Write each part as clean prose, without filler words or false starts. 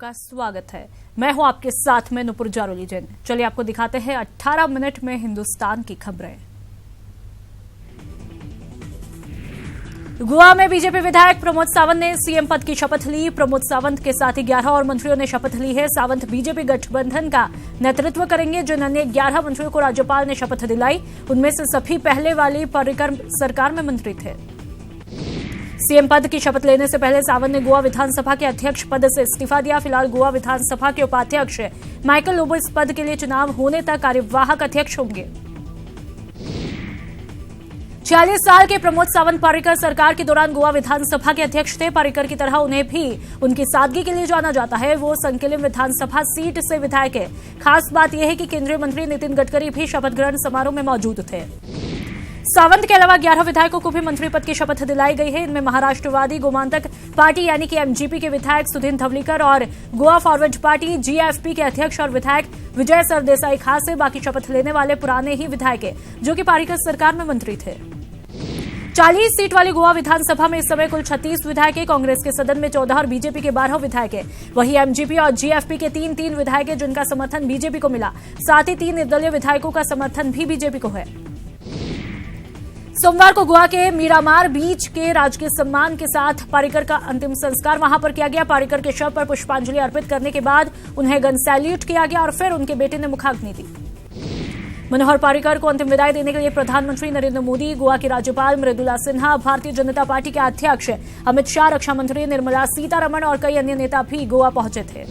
आपका स्वागत है। मैं हूं आपके साथ में नुपुर जारोली जैन। चलिए आपको दिखाते हैं 18 मिनट में हिंदुस्तान की खबरें। गोवा में बीजेपी विधायक प्रमोद सावंत ने सीएम पद की शपथ ली। प्रमोद सावंत के साथ ही 11 और मंत्रियों ने शपथ ली है। सावंत बीजेपी गठबंधन का नेतृत्व करेंगे। जिन अन्य 11 मंत्रियों को राज्यपाल ने शपथ दिलाई, उनमें से सभी पहले वाली पर्रिकर सरकार में मंत्री थे। सीएम पद की शपथ लेने से पहले सावंत ने गोवा विधानसभा के अध्यक्ष पद से इस्तीफा दिया। फिलहाल गोवा विधानसभा के उपाध्यक्ष माइकल लोबो इस पद के लिए चुनाव होने तक कार्यवाहक अध्यक्ष होंगे। 46 साल के प्रमोद सावंत पर्रिकर सरकार के दौरान गोवा विधानसभा के अध्यक्ष थे। पर्रिकर की तरह उन्हें भी उनकी सादगी के लिए जाना जाता है। वो संकिलिम विधानसभा सीट से विधायक है। खास बात यह है कि केंद्रीय मंत्री नितिन गडकरी भी शपथ ग्रहण समारोह में मौजूद थे। सावंत के अलावा 11 विधायकों को भी मंत्री पद की शपथ दिलाई गई है। इनमें महाराष्ट्रवादी गोमांतक पार्टी यानी कि एमजीपी के विधायक सुधीन धवलीकर और गोवा फॉरवर्ड पार्टी जीएफपी के अध्यक्ष और विधायक विजय सरदेसाई खास है। बाकी शपथ लेने वाले पुराने ही विधायक है, जो कि पर्रिकर सरकार में मंत्री थे। 40 सीट वाली गोवा विधानसभा में इस समय कुल 36 विधायक है। कांग्रेस के सदन में 14 और बीजेपी के 12 विधायक है। वहीं एमजीपी और जीएफपी के 3 विधायक है, जिनका समर्थन बीजेपी को मिला। साथ ही 3 निर्दलीय विधायकों का समर्थन भी बीजेपी को है। सोमवार को गोवा के मीरामार बीच के राजकीय सम्मान के साथ पर्रिकर का अंतिम संस्कार वहां पर किया गया। पर्रिकर के शव पर पुष्पांजलि अर्पित करने के बाद उन्हें गन सैल्यूट किया गया और फिर उनके बेटे ने मुखाग्नि दी। मनोहर पर्रिकर को अंतिम विदाई देने के लिए प्रधानमंत्री नरेंद्र मोदी, गोवा की राज्यपाल मृदुला सिन्हा, भारतीय जनता पार्टी के अध्यक्ष अमित शाह, रक्षा मंत्री निर्मला सीतारमण और कई अन्य नेता भी गोवा पहुंचे थे।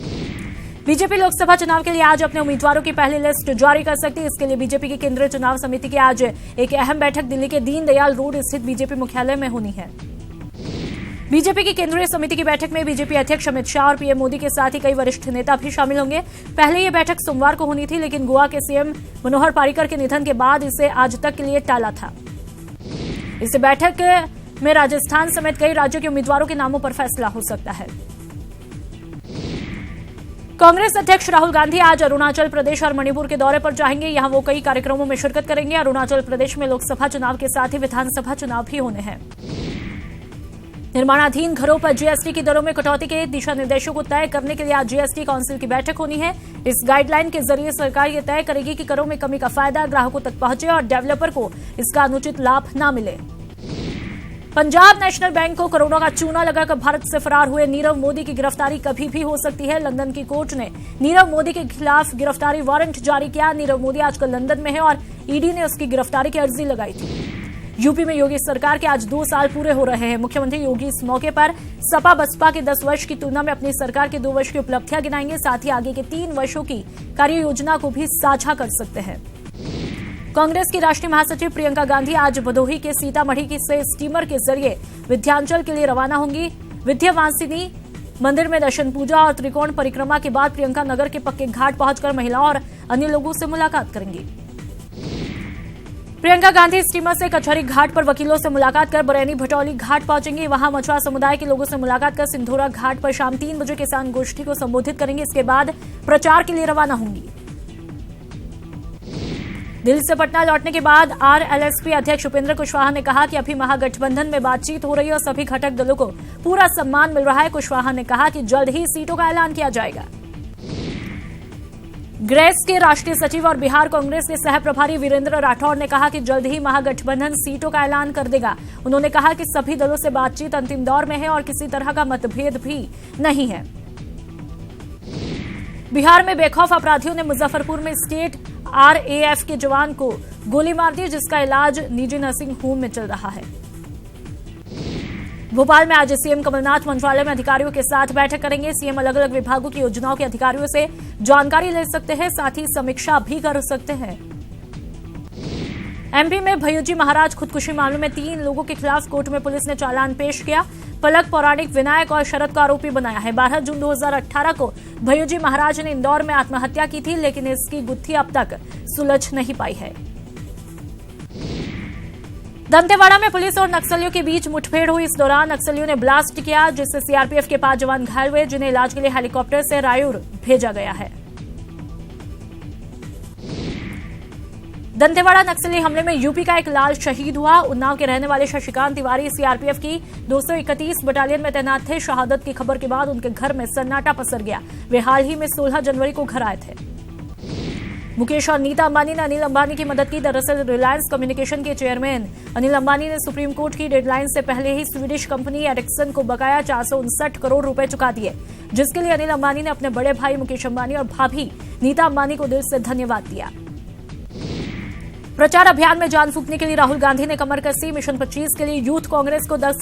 बीजेपी लोकसभा चुनाव के लिए आज अपने उम्मीदवारों की पहली लिस्ट जारी कर सकती है। इसके लिए बीजेपी की केंद्रीय चुनाव समिति की आज एक अहम बैठक दिल्ली के दीनदयाल रोड स्थित बीजेपी मुख्यालय में होनी है। बीजेपी की केंद्रीय समिति की बैठक में बीजेपी अध्यक्ष अमित शाह और पीएम मोदी के साथ ही कई वरिष्ठ नेता भी शामिल होंगे। पहले यह बैठक सोमवार को होनी थी, लेकिन गोवा के सीएम मनोहर पर्रिकर के निधन के बाद इसे आज तक के लिए टाला था। इस बैठक में राजस्थान समेत कई राज्यों के उम्मीदवारों के नामों पर फैसला हो सकता है। कांग्रेस अध्यक्ष राहुल गांधी आज अरुणाचल प्रदेश और मणिपुर के दौरे पर जाएंगे। यहां वो कई कार्यक्रमों में शिरकत करेंगे। अरुणाचल प्रदेश में लोकसभा चुनाव के साथ ही विधानसभा चुनाव भी होने हैं। निर्माणाधीन घरों पर जीएसटी की दरों में कटौती के दिशा निर्देशों को तय करने के लिए आज जीएसटी काउंसिल की बैठक होनी है। इस गाइडलाइन के जरिए सरकार ये तय करेगी कि करों में कमी का फायदा ग्राहकों तक पहुंचे और डेवलपर को इसका अनुचित लाभ न मिले। पंजाब नेशनल बैंक को करोड़ों का चूना लगाकर भारत से फरार हुए नीरव मोदी की गिरफ्तारी कभी भी हो सकती है। लंदन की कोर्ट ने नीरव मोदी के खिलाफ गिरफ्तारी वारंट जारी किया। नीरव मोदी आजकल लंदन में है और ईडी ने उसकी गिरफ्तारी की अर्जी लगाई थी। यूपी में योगी सरकार के आज 2 साल पूरे हो रहे हैं। मुख्यमंत्री योगी इस मौके पर सपा बसपा के 10 वर्ष की तुलना में अपनी सरकार के 2 वर्ष की उपलब्धियां गिनाएंगे। साथ ही आगे के 3 वर्षों की कार्य योजना को भी साझा कर सकते हैं। कांग्रेस की राष्ट्रीय महासचिव प्रियंका गांधी आज भदोही के सीतामढ़ी से स्टीमर के जरिए विंध्याचल के लिए रवाना होंगी। विंध्यवासिनी मंदिर में दर्शन पूजा और त्रिकोण परिक्रमा के बाद प्रियंका नगर के पक्के घाट पहुंचकर महिलाओं और अन्य लोगों से मुलाकात करेंगी। प्रियंका गांधी स्टीमर से कचहरी घाट पर वकीलों से मुलाकात कर बरैनी भटौली घाट पहुंचेंगी। वहां मछुआ समुदाय के लोगों से मुलाकात कर सिंधोरा घाट पर शाम 3 बजे किसान गोष्ठी को संबोधित करेंगे। इसके बाद प्रचार के लिए रवाना होंगी। दिल्ली से पटना लौटने के बाद आरएलएसपी अध्यक्ष उपेंद्र कुशवाहा ने कहा कि अभी महागठबंधन में बातचीत हो रही है और सभी घटक दलों को पूरा सम्मान मिल रहा है। कुशवाहा ने कहा कि जल्द ही सीटों का ऐलान किया जाएगा। ग्रेस के राष्ट्रीय सचिव और बिहार कांग्रेस के सह प्रभारी वीरेंद्र राठौड़ ने कहा कि जल्द ही महागठबंधन सीटों का ऐलान कर देगा। उन्होंने कहा कि सभी दलों से बातचीत अंतिम दौर में है और किसी तरह का मतभेद भी नहीं है। बिहार में बेखौफ अपराधियों ने मुजफ्फरपुर में स्टेट आरएएफ के जवान को गोली मार दी, जिसका इलाज निजी नर्सिंग होम में चल रहा है। भोपाल में आज सीएम कमलनाथ मंत्रालय में अधिकारियों के साथ बैठक करेंगे। सीएम अलग अलग विभागों की योजनाओं के अधिकारियों से जानकारी ले सकते हैं, साथ ही समीक्षा भी कर सकते हैं। एमपी में भैयूजी महाराज खुदकुशी मामले में 3 लोगों के खिलाफ कोर्ट में पुलिस ने चालान पेश किया। पलक पौराणिक, विनायक और शरद को आरोपी बनाया है। 12 जून 2018 को भैयूजी महाराज ने इंदौर में आत्महत्या की थी, लेकिन इसकी गुत्थी अब तक सुलझ नहीं पाई है। दंतेवाड़ा में पुलिस और नक्सलियों के बीच मुठभेड़ हुई। इस दौरान नक्सलियों ने ब्लास्ट किया, जिससे सीआरपीएफ के 5 जवान घायल हुए, जिन्हें इलाज के लिए हेलीकॉप्टर से रायूर भेजा गया है। दंतेवाड़ा नक्सली हमले में यूपी का एक लाल शहीद हुआ। उन्नाव के रहने वाले शशिकांत तिवारी सीआरपीएफ की 231 बटालियन में तैनात थे। शहादत की खबर के बाद उनके घर में सन्नाटा पसर गया। वे हाल ही में 16 जनवरी को घर आए थे। मुकेश और नीता अंबानी ने अनिल अंबानी की मदद की। दरअसल रिलायंस कम्युनिकेशन के चेयरमैन अनिल अंबानी ने सुप्रीम कोर्ट की डेडलाइन से पहले ही स्वीडिश कंपनी एरिक्सन को बकाया 459 करोड़ रुपए चुका दिए, जिसके लिए अनिल अंबानी ने अपने बड़े भाई मुकेश अंबानी और भाभी नीता अंबानी को दिल से धन्यवाद दिया। प्रचार अभियान में जान फूंकने के लिए राहुल गांधी ने कमर कसी। मिशन 25 के लिए यूथ कांग्रेस को 10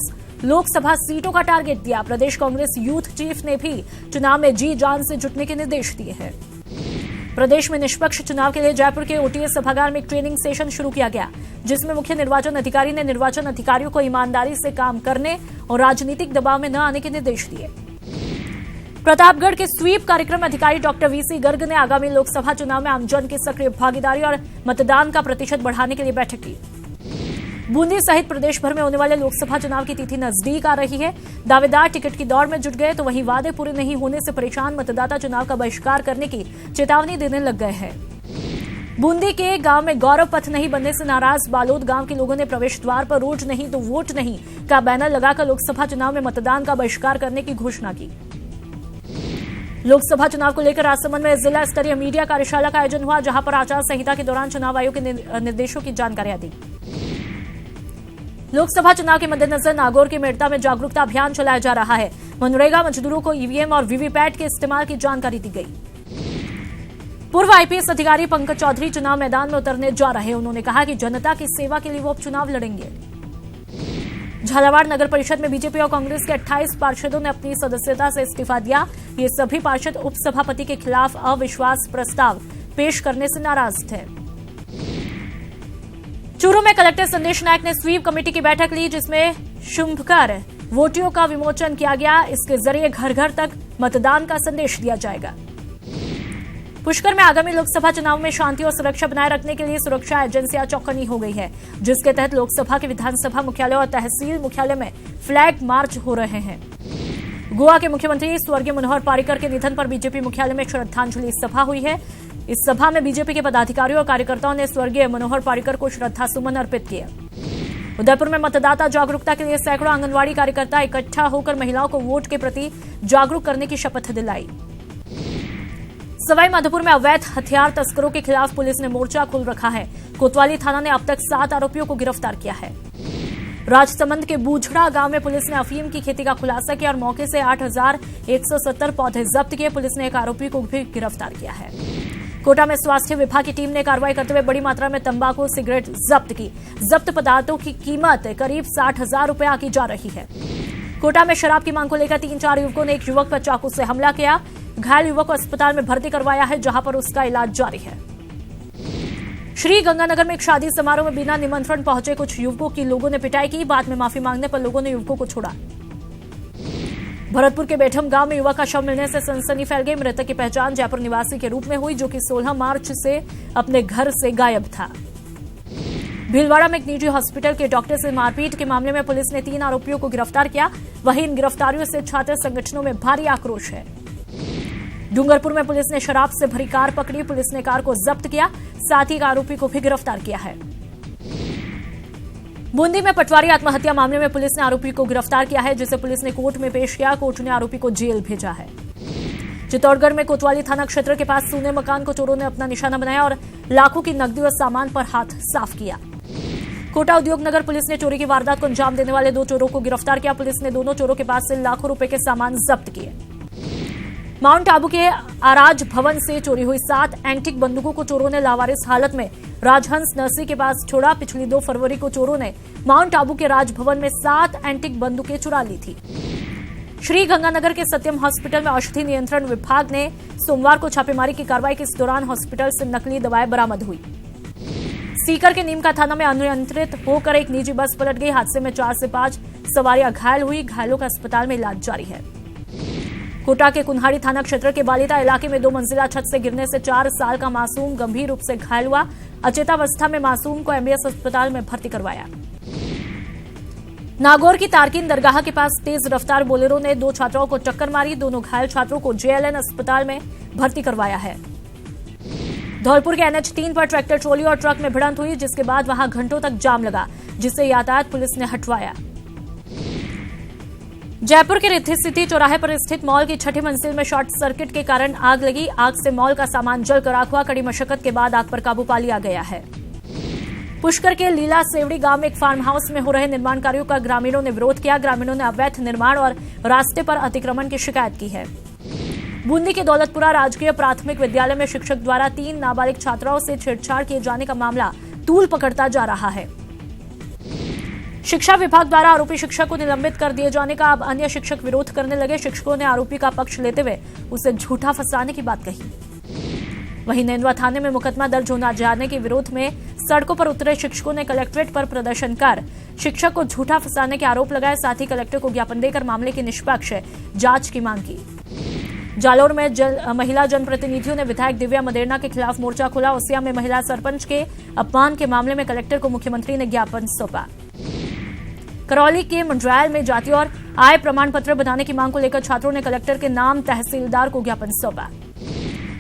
लोकसभा सीटों का टारगेट दिया। प्रदेश कांग्रेस यूथ चीफ ने भी चुनाव में जी जान से जुटने के निर्देश दिए हैं। प्रदेश में निष्पक्ष चुनाव के लिए जयपुर के ओटीएस सभागार में एक ट्रेनिंग सेशन शुरू किया गया, जिसमें मुख्य निर्वाचन अधिकारी ने निर्वाचन अधिकारियों को ईमानदारी से काम करने और राजनीतिक दबाव में न आने के निर्देश दिए। प्रतापगढ़ के स्वीप कार्यक्रम अधिकारी डॉक्टर वीसी गर्ग ने आगामी लोकसभा चुनाव में आमजन की सक्रिय भागीदारी और मतदान का प्रतिशत बढ़ाने के लिए बैठक की। बूंदी सहित प्रदेश भर में होने वाले लोकसभा चुनाव की तिथि नजदीक आ रही है। दावेदार टिकट की दौड़ में जुट गए तो वहीं वादे पूरे नहीं होने से परेशान मतदाता चुनाव का बहिष्कार करने की चेतावनी देने लग गए हैं। बूंदी के गांव में गौरव पथ नहीं बनने से नाराज बालोद गांव के लोगों ने प्रवेश द्वार पर रोज नहीं तो वोट नहीं का बैनर लगाकर लोकसभा चुनाव में मतदान का बहिष्कार करने की घोषणा की। लोकसभा चुनाव को लेकर राजसमंद में जिला स्तरीय मीडिया कार्यशाला का आयोजन हुआ, जहां पर आचार संहिता के दौरान चुनाव आयोग के निर्देशों की जानकारियां दी। लोकसभा चुनाव के मद्देनजर नागौर के मेड़ता में जागरूकता अभियान चलाया जा रहा है। मनरेगा मजदूरों को ईवीएम और वीवीपैट के इस्तेमाल की जानकारी दी गई। पूर्व आईपीएस अधिकारी पंकज चौधरी चुनाव मैदान में उतरने जा रहे हैं। उन्होंने कहा कि जनता की सेवा के लिए वो अब चुनाव लड़ेंगे। झालावाड़ नगर परिषद में बीजेपी और कांग्रेस के 28 पार्षदों ने अपनी सदस्यता से इस्तीफा दिया। ये सभी पार्षद उपसभापति के खिलाफ अविश्वास प्रस्ताव पेश करने से नाराज थे। चूरू में कलेक्टर संदेश नायक ने स्वीप कमेटी की बैठक ली, जिसमें शुभकर वोटियों का विमोचन किया गया। इसके जरिए घर घर तक मतदान का संदेश दिया जाएगा। पुष्कर में आगामी लोकसभा चुनाव में शांति और सुरक्षा बनाए रखने के लिए सुरक्षा एजेंसियां चौकन्नी हो गई है, जिसके तहत लोकसभा के विधानसभा मुख्यालय और तहसील मुख्यालय में फ्लैग मार्च हो रहे हैं। गोवा के मुख्यमंत्री स्वर्गीय मनोहर पारिकर के निधन पर बीजेपी मुख्यालय में श्रद्धांजलि सभा हुई है। इस सभा में बीजेपी के पदाधिकारियों और कार्यकर्ताओं ने स्वर्गीय मनोहर पारिकर को श्रद्धासुमन अर्पित किए। उदयपुर में मतदाता जागरूकता के लिए सैकड़ों आंगनबाड़ी कार्यकर्ता इकट्ठा होकर महिलाओं को वोट के प्रति जागरूक करने की शपथ दिलाई। सवाई माधोपुर में अवैध हथियार तस्करों के खिलाफ पुलिस ने मोर्चा खोल रखा है। कोतवाली थाना ने अब तक 7 आरोपियों को गिरफ्तार किया है। राजसमंद के बूझड़ा गांव में पुलिस ने अफीम की खेती का खुलासा किया और मौके से 8,170 पौधे जब्त किए। पुलिस ने एक आरोपी को भी गिरफ्तार किया है। कोटा में स्वास्थ्य विभाग की टीम ने कार्रवाई करते हुए बड़ी मात्रा में तंबाकू सिगरेट जब्त की। जब्त पदार्थों की कीमत करीब 60,000 रुपए आंकी जा रही है। कोटा में शराब की मांग को लेकर 3-4 युवकों ने एक युवक पर चाकू से हमला किया। घायल युवक को अस्पताल में भर्ती करवाया है, जहां पर उसका इलाज जारी है। श्री गंगानगर में एक शादी समारोह में बिना निमंत्रण पहुंचे कुछ युवकों की लोगों ने पिटाई की। बाद में माफी मांगने पर लोगों ने युवकों को छोड़ा। भरतपुर के बेठम गांव में युवक का शव मिलने से सनसनी फैल गई। मृतक की पहचान जयपुर निवासी के रूप में हुई, जो कि 16 मार्च से अपने घर से गायब था। भीलवाड़ा में एक निजी हॉस्पिटल के डॉक्टर से मारपीट के मामले में पुलिस ने 3 आरोपियों को गिरफ्तार किया। वहीं इन गिरफ्तारियों से छात्र संगठनों में भारी आक्रोश है। डूंगरपुर में पुलिस ने शराब से भरी कार पकड़ी। पुलिस ने कार को जब्त किया, साथ ही एक आरोपी को भी गिरफ्तार किया है। बूंदी में पटवारी आत्महत्या मामले में पुलिस ने आरोपी को गिरफ्तार किया है, जिसे पुलिस ने कोर्ट में पेश किया। कोर्ट ने आरोपी को जेल भेजा है। चित्तौड़गढ़ में कोतवाली थाना क्षेत्र के पास सूने मकान को चोरों ने अपना निशाना बनाया और लाखों की नकदी और सामान पर हाथ साफ किया। कोटा उद्योग नगर पुलिस ने चोरी की वारदात को अंजाम देने वाले 2 चोरों को गिरफ्तार किया। पुलिस ने दोनों चोरों के पास से लाखों रुपए के सामान जब्त किए। माउंट आबू के आराज भवन से चोरी हुई 7 एंटीक बंदूकों को चोरों ने लावारिस हालत में राजहंस नर्सरी के पास छोड़ा। पिछली 2 फरवरी को चोरों ने माउंट आबू के राजभवन में 7 एंटीक बंदूकें चुरा ली थी। श्री गंगानगर के सत्यम हॉस्पिटल में औषधि नियंत्रण विभाग ने सोमवार को छापेमारी की कार्रवाई की। इस दौरान हॉस्पिटल से नकली दवाएं बरामद हुई। सीकर के नीमका थाना में अनियंत्रित होकर एक निजी बस पलट गई। हादसे में 4 से 5 सवारियां घायल हुई। घायलों का अस्पताल में इलाज जारी है। कोटा के कुन्हाड़ी थाना क्षेत्र के बालिता इलाके में 2 मंजिला छत से गिरने से 4 साल का मासूम गंभीर रूप से घायल हुआ। अचेतावस्था में मासूम को एमबीएस अस्पताल में भर्ती करवाया। नागौर की तारकिन दरगाह के पास तेज रफ्तार बोलेरो ने 2 छात्राओं को टक्कर मारी। दोनों घायल छात्रों को जेएलएन अस्पताल में भर्ती करवाया है। धौलपुर के NH-3 पर ट्रैक्टर ट्रॉली और ट्रक में भिड़ंत हुई, जिसके बाद वहां घंटों तक जाम लगा, जिससे यातायात पुलिस ने हटवाया। जयपुर के रिद्धि सिटी चौराहे पर स्थित मॉल की 6ठी मंजिल में शॉर्ट सर्किट के कारण आग लगी। आग से मॉल का सामान जलकर राख हुआ। कड़ी मशक्कत के बाद आग पर काबू पा लिया गया है। पुष्कर के लीला सेवड़ी गांव में एक फार्म हाउस में हो रहे निर्माण कार्यों का ग्रामीणों ने विरोध किया। ग्रामीणों ने अवैध निर्माण और रास्ते पर अतिक्रमण की शिकायत की है। बूंदी के दौलतपुरा राजकीय प्राथमिक विद्यालय में शिक्षक द्वारा 3 नाबालिग छात्राओं से छेड़छाड़ किए जाने का मामला तूल पकड़ता जा रहा है। शिक्षा विभाग द्वारा आरोपी शिक्षक को निलंबित कर दिए जाने का अब अन्य शिक्षक विरोध करने लगे। शिक्षकों ने आरोपी का पक्ष लेते हुए उसे झूठा फंसाने की बात कही। वहीं नेंदवा थाने में मुकदमा दर्ज होना जाने के विरोध में सड़कों पर उतरे शिक्षकों ने कलेक्ट्रेट पर प्रदर्शन कर शिक्षक को झूठा फंसाने के आरोप लगाए। साथ ही कलेक्टर को ज्ञापन देकर मामले की निष्पक्ष जांच की मांग की। जालोर में महिला जनप्रतिनिधियों ने विधायक दिव्या मदेरना के खिलाफ मोर्चा खोला। उसिया में महिला सरपंच के अपमान के मामले में कलेक्टर को मुख्यमंत्री ने ज्ञापन सौंपा। करौली के मंडरायल में जाति और आय प्रमाण पत्र बनाने की मांग को लेकर छात्रों ने कलेक्टर के नाम तहसीलदार को ज्ञापन सौंपा।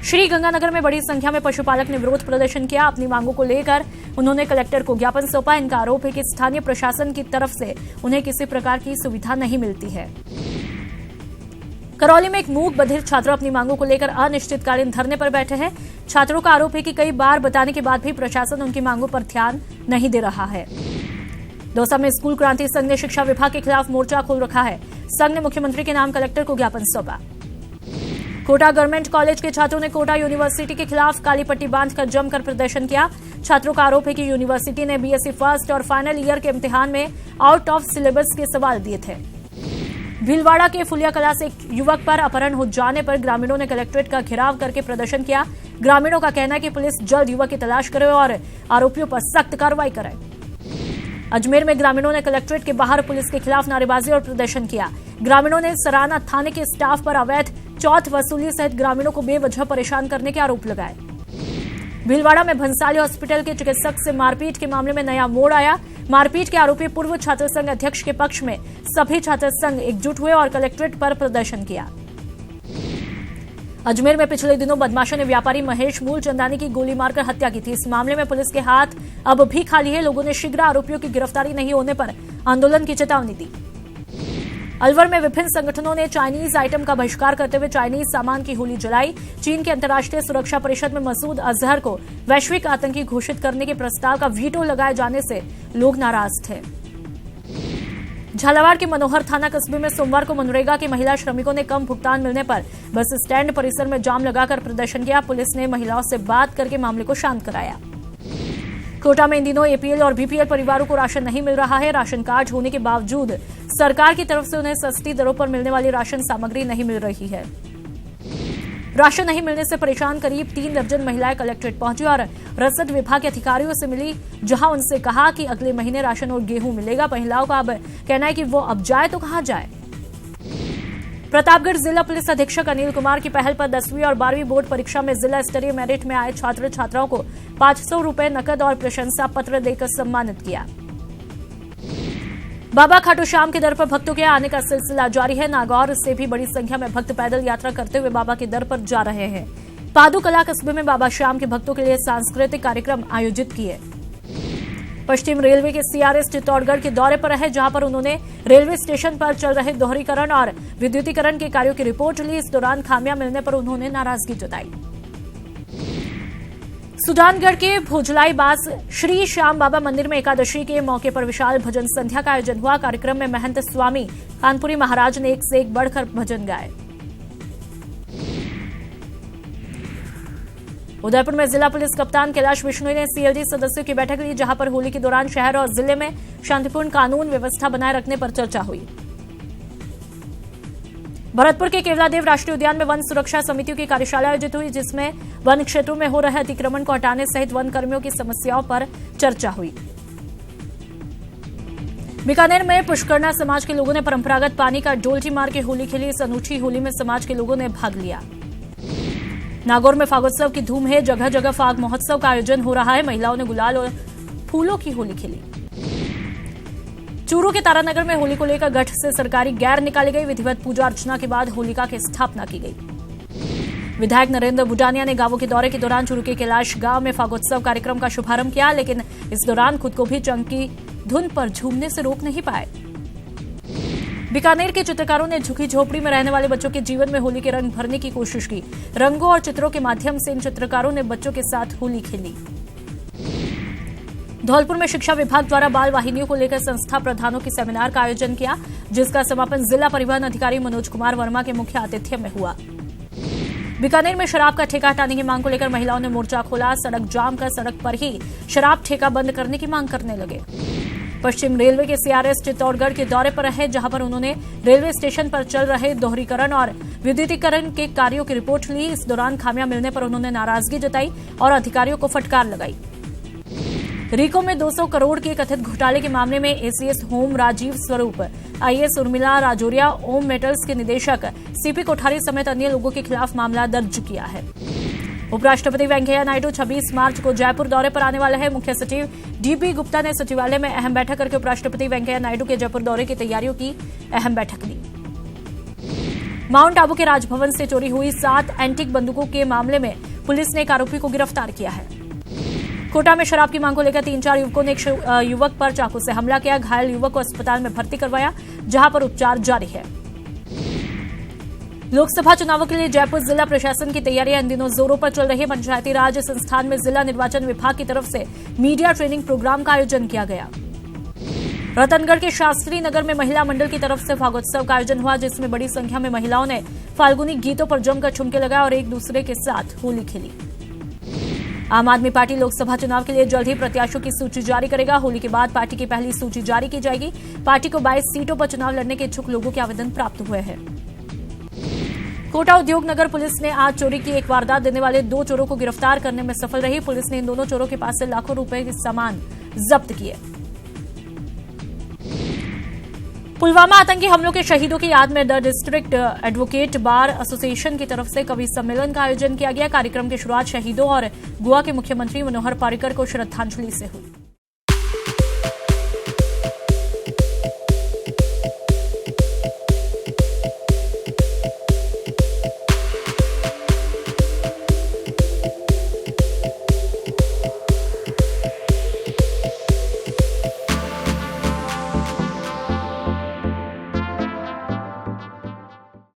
श्री गंगानगर में बड़ी संख्या में पशुपालक ने विरोध प्रदर्शन किया। अपनी मांगों को लेकर उन्होंने कलेक्टर को ज्ञापन सौंपा। इनका आरोप है कि स्थानीय प्रशासन की तरफ से उन्हें किसी प्रकार की सुविधा नहीं मिलती है। करौली में एक मूक बधिर छात्र अपनी मांगों को लेकर अनिश्चितकालीन धरने पर बैठे हैं। छात्रों का आरोप है कि कई बार बताने के बाद भी प्रशासन उनकी मांगों पर ध्यान नहीं दे रहा है। दौसा में स्कूल क्रांति संघ ने शिक्षा विभाग के खिलाफ मोर्चा खोल रखा है। संघ ने मुख्यमंत्री के नाम कलेक्टर को ज्ञापन सौंपा। कोटा गवर्नमेंट कॉलेज के छात्रों ने कोटा यूनिवर्सिटी के खिलाफ काली पट्टी बांधकर जमकर प्रदर्शन किया। छात्रों का आरोप है कि यूनिवर्सिटी ने BSc फर्स्ट और फाइनल ईयर के इम्तिहान में आउट ऑफ सिलेबस के सवाल दिए थे। भीलवाड़ा के फुलिया कला से एक युवक पर अपहरण हो जाने पर ग्रामीणों ने कलेक्ट्रेट का घेराव करके प्रदर्शन किया। ग्रामीणों का कहना है कि पुलिस जल्द युवक की तलाश करे और आरोपियों पर सख्त कार्रवाई करे। अजमेर में ग्रामीणों ने कलेक्ट्रेट के बाहर पुलिस के खिलाफ नारेबाजी और प्रदर्शन किया। ग्रामीणों ने सराना थाने के स्टाफ पर अवैध चौथ वसूली सहित ग्रामीणों को बेवजह परेशान करने के आरोप लगाए। भीलवाड़ा में भंसाली हॉस्पिटल के चिकित्सक से मारपीट के मामले में नया मोड़ आया। मारपीट के आरोपी पूर्व छात्र संघ अध्यक्ष के पक्ष में सभी छात्र संघ एकजुट हुए और कलेक्ट्रेट पर प्रदर्शन किया। अजमेर में पिछले दिनों बदमाशों ने व्यापारी महेश मूलचंदानी की गोली मारकर हत्या की थी। इस मामले में पुलिस के हाथ अब भी खाली है। लोगों ने शीघ्र आरोपियों की गिरफ्तारी नहीं होने पर आंदोलन की चेतावनी दी। अलवर में विभिन्न संगठनों ने चाइनीज आइटम का बहिष्कार करते हुए चाइनीज सामान की होली जलाई। चीन के अंतर्राष्ट्रीय सुरक्षा परिषद में मसूद अजहर को वैश्विक आतंकी घोषित करने के प्रस्ताव का वीटो लगाए जाने से लोग नाराज थे। झालावाड़ के मनोहर थाना कस्बे में सोमवार को मनरेगा की महिला श्रमिकों ने कम भुगतान मिलने पर बस स्टैंड परिसर में जाम लगाकर प्रदर्शन किया। पुलिस ने महिलाओं से बात करके मामले को शांत कराया। कोटा में इन दिनों APL और BPL परिवारों को राशन नहीं मिल रहा है। राशन कार्ड होने के बावजूद सरकार की तरफ से उन्हें सस्ती दरों पर मिलने वाली राशन सामग्री नहीं मिल रही है। राशन नहीं मिलने से परेशान करीब 3 दर्जन महिलाएं कलेक्ट्रेट पहुंची और रसद विभाग के अधिकारियों से मिली, जहां उनसे कहा कि अगले महीने राशन और गेहूं मिलेगा। महिलाओं का अब कहना है कि वो अब जाए तो कहां जाए। प्रतापगढ़ जिला पुलिस अधीक्षक अनिल कुमार की पहल पर 10वीं और 12वीं बोर्ड परीक्षा में जिला स्तरीय मेरिट में आए छात्र छात्राओं को 500 रुपए नकद और प्रशंसा पत्र देकर सम्मानित किया। बाबा खाटू श्याम के दर पर भक्तों के आने का सिलसिला जारी है। नागौर से भी बड़ी संख्या में भक्त पैदल यात्रा करते हुए बाबा के दर पर जा रहे हैं। पादुकला कस्बे में बाबा श्याम के भक्तों के लिए सांस्कृतिक कार्यक्रम आयोजित किए। पश्चिम रेलवे के CRS चित्तौड़गढ़ के दौरे पर रहे, जहां पर उन्होंने रेलवे स्टेशन पर चल रहे दोहरीकरण और विद्युतीकरण के कार्यों की रिपोर्ट ली। इस दौरान खामियां मिलने पर उन्होंने नाराजगी जताई। सुजानगढ़ के भोजलाई बास श्री श्याम बाबा मंदिर में एकादशी के मौके पर विशाल भजन संध्या का आयोजन हुआ। कार्यक्रम में महंत स्वामी कानपुरी महाराज ने एक से एक बढ़कर भजन गाए। उदयपुर में जिला पुलिस कप्तान कैलाश बिश्नोई ने CLD सदस्यों की बैठक ली, जहां पर होली के दौरान शहर और जिले में शांतिपूर्ण कानून व्यवस्था बनाए रखने पर चर्चा हुई। भरतपुर के केवलादेव राष्ट्रीय उद्यान में वन सुरक्षा समितियों की कार्यशाला आयोजित हुई, जिसमें वन क्षेत्रों में हो रहे अतिक्रमण को हटाने सहित वन कर्मियों की समस्याओं पर चर्चा हुई। बीकानेर में पुष्करना समाज के लोगों ने परंपरागत पानी का डोलची मार के होली खेली। इस अनूठी होली में समाज के लोगों ने भाग लिया। नागौर में फागोत्सव की धूम है। जगह जगह फाग महोत्सव का आयोजन हो रहा है। महिलाओं ने गुलाल और फूलों की होली खेली। चूरू के तारानगर में होली को लेकर गठ से सरकारी गैर निकाली गई। विधिवत पूजा अर्चना के बाद होलिका की स्थापना की गई। विधायक नरेंद्र बुटानिया ने गांवों के दौरे के दौरान चुरू के कैलाश गांव में फागोत्सव कार्यक्रम का शुभारंभ किया, लेकिन इस दौरान खुद को भी जंग की धुन पर झूमने से रोक नहीं पाए। बीकानेर के चित्रकारों ने झुकी झोपड़ी में रहने वाले बच्चों के जीवन में होली के रंग भरने की कोशिश की। रंगों और चित्रों के माध्यम से इन चित्रकारों ने बच्चों के साथ होली खेली। धौलपुर में शिक्षा विभाग द्वारा बाल वाहिनियों को लेकर संस्था प्रधानों की सेमिनार का आयोजन किया, जिसका समापन जिला परिवहन अधिकारी मनोज कुमार वर्मा के मुख्य आतिथ्य में हुआ। बीकानेर में शराब का ठेका हटाने की मांग को लेकर महिलाओं ने मोर्चा खोला। सड़क जाम कर सड़क पर ही शराब ठेका बंद करने की मांग करने लगे। पश्चिम रेलवे के सीआरएस चित्तौड़गढ़ के दौरे पर रहे, जहां पर उन्होंने रेलवे स्टेशन पर चल रहे दोहरीकरण और विद्युतीकरण के कार्यों की रिपोर्ट ली। इस दौरान खामियां मिलने पर उन्होंने नाराजगी जताई और अधिकारियों को फटकार लगाई। रीको में 200 करोड़ के कथित घोटाले के मामले में एसीएस होम राजीव स्वरूप, आईएएस उर्मिला राजौरिया, ओम मेटल्स के निदेशक सीपी कोठारी समेत अन्य लोगों के खिलाफ मामला दर्ज किया है। उपराष्ट्रपति वेंकैया नायडू 26 मार्च को जयपुर दौरे पर आने वाले हैं। मुख्य सचिव डीबी गुप्ता ने सचिवालय में अहम बैठक करके उपराष्ट्रपति वेंकैया नायडू के जयपुर दौरे की तैयारियों की अहम बैठक ली। माउंट आबू के राजभवन से चोरी हुई 7 एंटीक बंदूकों के मामले में पुलिस ने एक आरोपी को गिरफ्तार किया है। कोटा में शराब की मांग को लेकर 3-4 युवकों ने एक युवक पर चाकू से हमला किया। घायल युवक को अस्पताल में भर्ती करवाया, जहां पर उपचार जारी है। लोकसभा चुनावों के लिए जयपुर जिला प्रशासन की तैयारियां इन दिनों जोरों पर चल रही है। पंचायती राज संस्थान में जिला निर्वाचन विभाग की तरफ से मीडिया ट्रेनिंग प्रोग्राम का आयोजन किया गया। रतनगढ़ के शास्त्री नगर में महिला मंडल की तरफ से फागोत्सव का आयोजन हुआ, जिसमें बड़ी संख्या में महिलाओं ने फाल्गुनी गीतों पर जमकर ठुमके लगाए और एक दूसरे के साथ होली खेली। आम आदमी पार्टी लोकसभा चुनाव के लिए जल्द ही प्रत्याशियों की सूची जारी करेगा। होली के बाद पार्टी की पहली सूची जारी की जाएगी। पार्टी को 22 सीटों पर चुनाव लड़ने के इच्छुक लोगों के आवेदन प्राप्त हुए हैं। कोटा उद्योग नगर पुलिस ने आज चोरी की एक वारदात देने वाले 2 चोरों को गिरफ्तार करने में सफल रही। पुलिस ने इन दोनों चोरों के पास से लाखों रुपए के सामान जब्त किए। पुलवामा आतंकी हमलों के शहीदों की याद में the district advocate bar association की तरफ से कवि सम्मेलन का आयोजन किया गया। कार्यक्रम की शुरुआत शहीदों और गोवा के मुख्यमंत्री मनोहर पर्रिकर को श्रद्धांजलि से हुई।